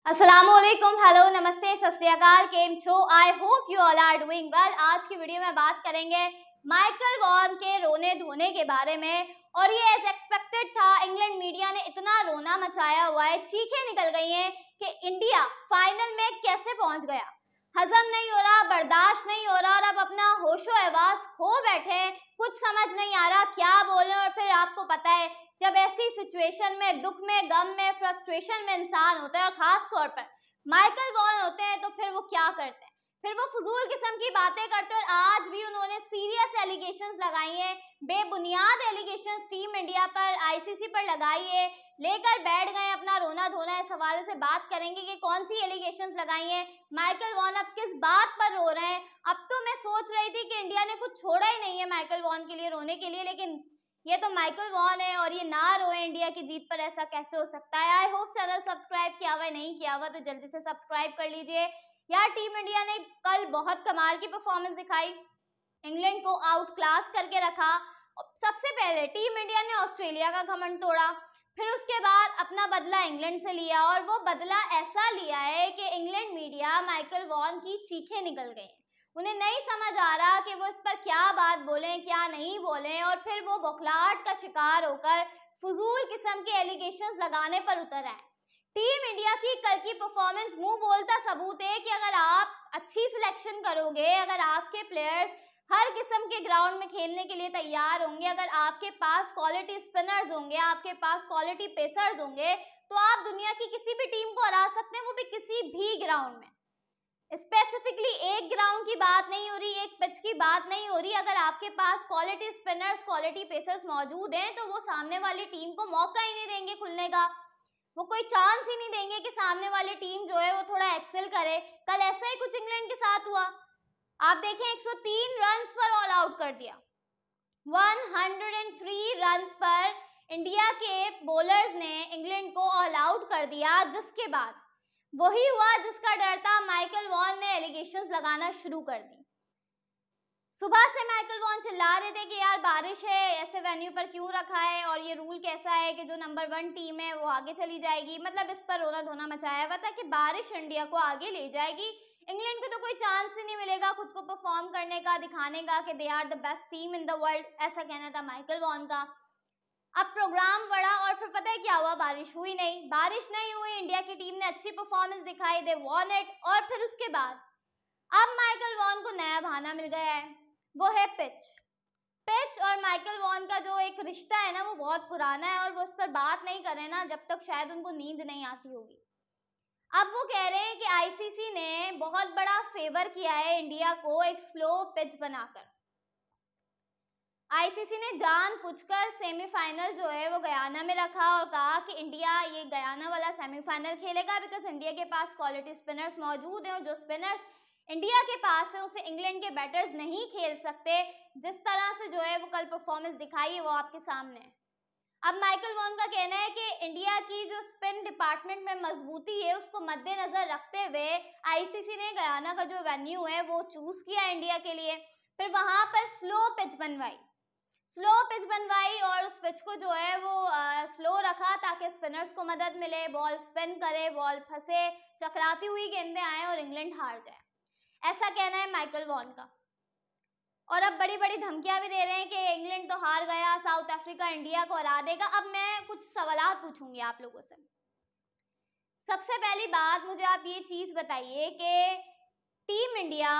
अस्सलामुअलैकुम, हेलो, नमस्ते, सत श्री अकाल, केम छो। I hope you all are doing well. आज की वीडियो में बात करेंगे माइकल वॉन के रोने धोने के बारे में। और ये एज एक्सपेक्टेड था, इंग्लैंड मीडिया ने इतना रोना मचाया हुआ है, चीखें निकल गई हैं कि इंडिया फाइनल में कैसे पहुंच गया। हजम नहीं हो रहा, बर्दाश्त नहीं हो रहा और अब अपना होशो हवास खो बैठे, कुछ समझ नहीं आ रहा क्या बोलें। और फिर आपको पता है, जब ऐसी सिचुएशन में, दुख में, गम में, फ्रस्ट्रेशन में इंसान होता है और खास तौर पर माइकल वॉन होते हैं, तो फिर वो क्या करते हैं, फिर वो फजूल किस्म की बातें करते हैं। और आज भी उन्होंने सीरियस एलिगेशंस लगाई हैं, बेबुनियाद एलिगेशंस टीम इंडिया पर, आईसीसी पर लगाई है, लेकर बैठ गए अपना रोना धोना। इस हवाले से बात करेंगे कि कौन सी एलिगेशंस लगाई हैं, माइकल वॉन अब किस बात पर रो रहे हैं। अब तो मैं सोच रही थी कि इंडिया ने कुछ छोड़ा ही नहीं है माइकल वॉन के लिए रोने के लिए, लेकिन ये तो माइकल वॉन है और ये ना रोए इंडिया की जीत पर, ऐसा कैसे हो सकता है। आई होप चैनल सब्सक्राइब किया हुआ है, नहीं किया हुआ तो जल्दी से सब्सक्राइब कर लीजिए। यार, टीम इंडिया ने कल बहुत कमाल की परफॉर्मेंस दिखाई, इंग्लैंड को आउट क्लास करके रखा। सबसे पहले टीम इंडिया ने ऑस्ट्रेलिया का घमंड तोड़ा, फिर उसके बाद अपना बदला इंग्लैंड से लिया। और वो बदला ऐसा लिया है कि इंग्लैंड मीडिया माइकल वॉन की चीखें निकल गई। उन्हें नहीं समझ आ रहा कि वो इस पर क्या बात बोलें, क्या नहीं बोलें। और फिर वो बौखलाहट का शिकार होकर फजूल किस्म के एलिगेशंस लगाने पर उतर आए। टीम इंडिया की कल की परफॉर्मेंस मुंह बोलता सबूत है कि अगर आप अच्छी सिलेक्शन करोगे, अगर आपके प्लेयर्स हर किस्म के ग्राउंड में खेलने के लिए तैयार होंगे, अगर आपके पास क्वालिटी स्पिनर्स होंगे, आपके पास क्वालिटी पेसर्स होंगे, तो आप दुनिया की किसी भी टीम को हरा सकते हैं, वो भी किसी भी ग्राउंड में। स्पेसिफिकली एक ग्राउंड की बात नहीं हो रही, एक पिच की बात नहीं हो रही। अगर आपके पास क्वालिटी स्पिनर्स, क्वालिटी पेसर्स मौजूद हैं, तो वो सामने वाली टीम को मौका ही नहीं देंगे खुलने का, वो कोई चांस ही नहीं देंगे कि सामने वाली टीम जो है वो थोड़ा एक्सेल करे। कल ऐसा ही कुछ इंग्लैंड के साथ हुआ। आप देखें, 103 रन्स पर ऑल आउट कर दिया। 103 रन्स पर इंडिया के बॉलर्स ने इंग्लैंड को ऑल आउट कर दिया, जिसके बाद वही हुआ जिसका डर था, माइकल वॉन ने एलिगेशंस लगाना शुरू कर दी। सुबह से माइकल वॉन चिल्ला रहे थे कि यार बारिश है, ऐसे वेन्यू पर क्यों रखा है, और ये रूल कैसा है कि जो नंबर 1 टीम है वो आगे चली जाएगी। मतलब इस पर रोना धोना मचाया हुआ था कि बारिश इंडिया को आगे ले जाएगी, इंग्लैंड को तो कोई चांस ही नहीं मिलेगा खुद को परफॉर्म करने का, दिखाने का कि they are the best team in the world, ऐसा कहना था माइकल वॉन का। अब प्रोग्राम बढ़ा और फिर पता है क्या हुआ, बारिश हुई नहीं, बारिश नहीं हुई, इंडिया की टीम ने अच्छी परफॉर्मेंस दिखाई, दे वॉन इट। और फिर उसके बाद अब माइकल वॉन को नया बहाना मिल गया है, वो है पिच। पिच और माइकल वॉन का जो एक रिश्ता है ना, वो बहुत पुराना है और वो इस पर बात नहीं करें ना जब तक शायद उनको नींद नहीं आती होगी। अब वो कह रहे हैं कि आईसीसी ने बहुत बड़ा फेवर किया है इंडिया को एक स्लो पिच बनाकर। आईसीसी ने जानबूझकर सेमीफाइनल जो है वो गयाना में रखा और कहा कि इंडिया ये गयाना वाला सेमीफाइनल खेलेगा, बिकॉज इंडिया के पास क्वालिटी स्पिनर्स मौजूद हैं और जो स्पिनर्स इंडिया के पास है उसे इंग्लैंड के बैटर्स नहीं खेल सकते। जिस तरह से जो है वो कल परफॉर्मेंस दिखाई है वो आपके सामने है। अब माइकल वॉन का कहना है कि इंडिया की जो स्पिन डिपार्टमेंट में मजबूती है उसको मद्देनजर रखते हुए आईसीसी ने गयाना का जो वेन्यू है वो चूज किया इंडिया के लिए। फिर वहां पर स्लो पिच बनवाई और उस पिच को जो है वो स्लो रखा ताकि स्पिनर्स को मदद मिले, बॉल स्पिन करे, बॉल फंसे, चकराती हुई गेंदें आए और इंग्लैंड हार जाए, ऐसा कहना है माइकल वॉन का। और अब बड़ी बड़ी धमकियां भी दे रहे हैं कि इंग्लैंड तो हार गया, साउथ अफ्रीका इंडिया को हरा देगा। अब मैं कुछ सवाल पूछूंगी आप लोगों से। सबसे पहली बात, मुझे आप ये चीज बताइए कि टीम इंडिया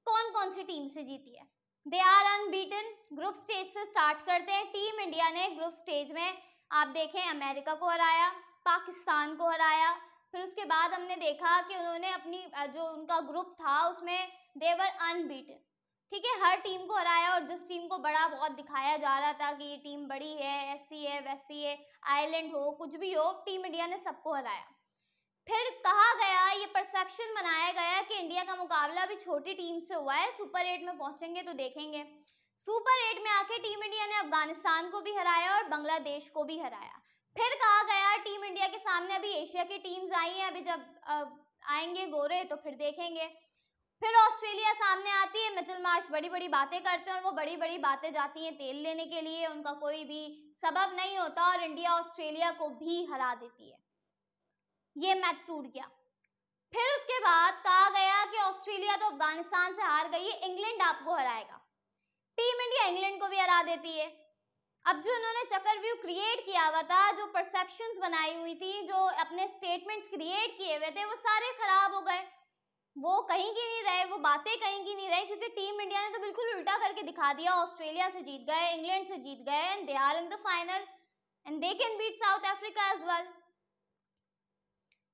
कौन कौन सी टीम से जीती है। They are unbeaten. Group stage से स्टार्ट करते हैं। टीम इंडिया ने ग्रुप स्टेज में आप देखें अमेरिका को हराया, पाकिस्तान को हराया, फिर उसके बाद हमने देखा कि उन्होंने अपनी जो उनका ग्रुप था उसमें देवर अनबीटन, ठीक है, हर टीम को हराया। और जिस टीम को बड़ा बहुत दिखाया जा रहा था कि ये टीम बड़ी है, ऐसी है वैसी है, आयरलैंड हो कुछ भी हो, टीम इंडिया ने सबको हराया। फिर कहा गया, ये परसेप्शन बनाया गया कि इंडिया का मुकाबला भी छोटी टीम से हुआ है, सुपर 8 में पहुंचेंगे तो देखेंगे। सुपर 8 में आके टीम इंडिया ने अफगानिस्तान को भी हराया और बांग्लादेश को भी हराया। फिर कहा गया टीम इंडिया के सामने अभी एशिया की टीम्स आई हैं, अभी जब आएंगे गोरे तो फिर देखेंगे। फिर ऑस्ट्रेलिया सामने आती है, मिचेल मार्श बड़ी बड़ी बातें करते हैं और वो बड़ी बड़ी बातें जाती हैं तेल लेने के लिए, उनका कोई भी सबब नहीं होता और इंडिया ऑस्ट्रेलिया को भी हरा देती है। ये मैच टूट गया। फिर उसके बाद कहा गया कि ऑस्ट्रेलिया तो अफगानिस्तान से हार गई है, इंग्लैंड आपको हराएगा। टीम इंडिया इंग्लैंड को भी हरा देती है। अब जो इन्होंने चक्रव्यूह क्रिएट किया हुआ था, जो परसेप्शंस बनाई हुई थी, जो अपने स्टेटमेंट्स क्रिएट किए हुए थे, वो सारे खराब हो गए। वो कहीं की नहीं रहे, वो बातें कहीं की नहीं रही, क्योंकि टीम इंडिया ने तो बिल्कुल उल्टा करके दिखा दिया। ऑस्ट्रेलिया से जीत गए, इंग्लैंड से जीत गए, and they are in the final and they can beat South Africa as well.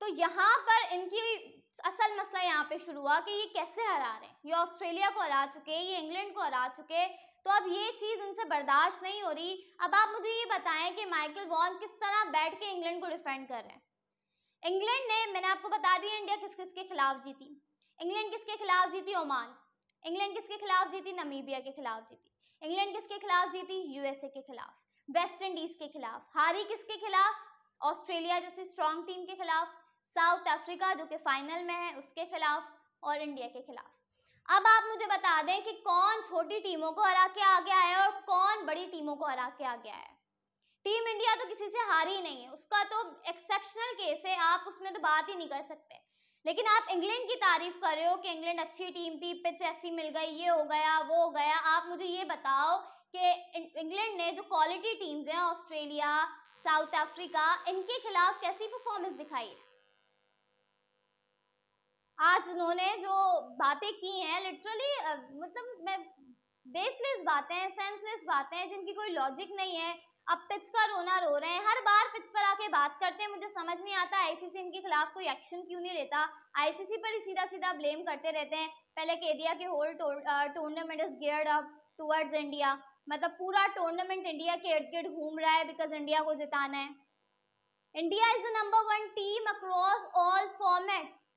तो यहाँ पर इनकी असल मसला यहाँ पे शुरू हुआ कि ये कैसे हरा रहे हैं। ये ऑस्ट्रेलिया को हरा चुके, ये इंग्लैंड को हरा चुके, तो अब ये चीज इनसे बर्दाश्त नहीं हो रही। अब आप मुझे ये बताएं कि माइकल वॉन किस तरह बैठ के इंग्लैंड को डिफेंड कर रहे हैं। इंग्लैंड ने, मैंने आपको बता दिया इंडिया किस किस के खिलाफ जीती। इंग्लैंड किसके खिलाफ जीती? ओमान। इंग्लैंड किसके खिलाफ जीती? नामीबिया के खिलाफ जीती। इंग्लैंड किसके खिलाफ जीती? यूएसए के खिलाफ। वेस्ट इंडीज के खिलाफ। हारी किसके खिलाफ? ऑस्ट्रेलिया जैसी स्ट्रॉन्ग टीम के खिलाफ, साउथ अफ्रीका जो कि फाइनल में है उसके खिलाफ, और इंडिया के खिलाफ। अब आप मुझे बता दें कि कौन छोटी टीमों को हरा के आगे आया और कौन बड़ी टीमों को हरा के आगे आया। टीम इंडिया तो किसी से हारी नहीं है, उसका तो एक्सेप्शनल केस है, आप उसमें तो बात ही नहीं कर सकते। लेकिन आप इंग्लैंड की तारीफ कर रहे हो कि इंग्लैंड अच्छी टीम थी, पिच ऐसी मिल गई, ये हो गया वो हो गया। आप मुझे ये बताओ कि इंग्लैंड ने जो क्वालिटी टीम्स हैं, ऑस्ट्रेलिया, साउथ अफ्रीका, इनके खिलाफ कैसी परफॉर्मेंस दिखाई है। आज उन्होंने जो बातें की हैं, लिटरली मतलब बेसलेस बातें हैं, सेंसलेस बातें हैं, जिनकी कोई लॉजिक नहीं है। अब पिच का रोना रो रहे हैं, हर बार पिच पर आके बात करते हैं। मुझे समझ नहीं आता आईसीसी इनके खिलाफ कोई एक्शन क्यों नहीं लेता। आईसीसी पर ही सीधा सीधा ब्लेम करते रहते हैं। पहले कह दिया कि whole tournament is geared up towards India, मतलब पूरा टूर्नामेंट इंडिया के इर्द गिर्द घूम रहा है बिकॉज इंडिया को जिताना है। India is the number 1 team across all formats.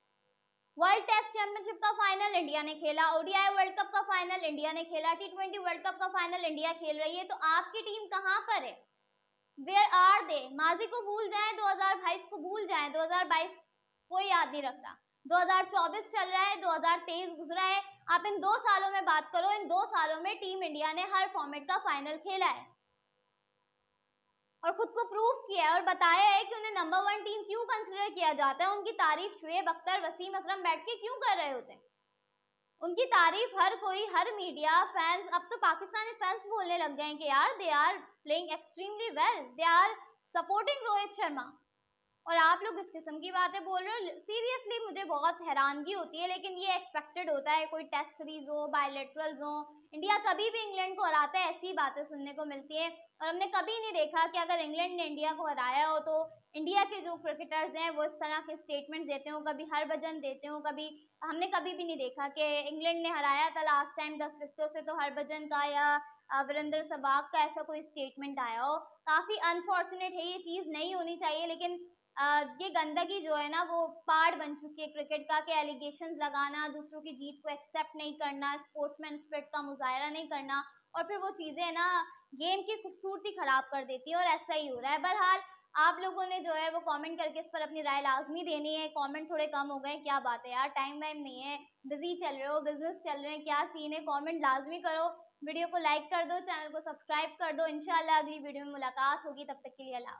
World Test Championship का फाइनल इंडिया ने खेला, ओडीआई वर्ल्ड कप का फाइनल इंडिया ने खेला, टी20 वर्ल्ड कप का फाइनल इंडिया खेल रही है। तो आपकी टीम कहां पर है? Where are they? माजी को भूल जाएं, 2022 को भूल जाएं, 2022 कोई याद नहीं रखता, 2024 चल रहा है, 2023 गुजरा है। आप इन 2 सालों में बात करो, इन 2 सालों में टीम इंडिया ने हर फॉर्मेट का फाइनल खेला है और खुद को प्रूफ किया है और बताया है कि उन्हें नंबर 1 टीम क्यों कंसिडर किया जाता है। उनकी तारीफ शुएब अख्तर, वसीम अकरम बैठ के क्यों कर रहे होते हैं? उनकी तारीफ हर कोई, हर मीडिया, फैंस, अब तो पाकिस्तानी फैंस बोलने लग गए हैं कि यार they are playing extremely well, they are supporting Rohit Sharma. और आप लोग इस किस्म की बातें बोल रहे हो। सीरियसली मुझे बहुत हैरानगी होती है, लेकिन ये एक्सपेक्टेड होता है। कोई टेस्ट सीरीज हो, बायलैटरल्स हो, इंडिया कभी भी इंग्लैंड को हराता है, ऐसी बातें सुनने को मिलती है। और हमने कभी नहीं देखा कि अगर इंग्लैंड ने इंडिया को हराया हो तो इंडिया के जो क्रिकेटर्स हैं वो इस तरह के स्टेटमेंट देते हो, कभी हरभजन देते हो, कभी हमने कभी भी नहीं देखा कि इंग्लैंड ने हराया था लास्ट टाइम 10 विकेटों से तो हरभजन का या वीरेंद्र सहवाग का ऐसा कोई स्टेटमेंट आया हो। काफी अनफॉर्चुनेट है, ये चीज नहीं होनी चाहिए। लेकिन ये गंदगी जो है ना वो पार्ट बन चुकी है क्रिकेट का, कि एलिगेशंस लगाना, दूसरों की जीत को एक्सेप्ट नहीं करना, स्पोर्ट्समैन स्पिरिट का मुजाहरा नहीं करना, और फिर वो चीजें ना गेम की खूबसूरती खराब कर देती है। और ऐसा ही हो रहा है। बहरहाल आप लोगों ने जो है वो कमेंट करके इस पर अपनी राय लाजमी देनी है। कमेंट थोड़े कम हो गए, क्या बात है यार, टाइम वाइम नहीं है, बिजी चल रहे हो, बिजनेस चल रहे हैं, क्या सीन है? कमेंट लाजमी करो, वीडियो को लाइक कर दो, चैनल को सब्सक्राइब कर दो। इंशाल्लाह अगली वीडियो में मुलाकात होगी, तब तक के लिए अल्लाह।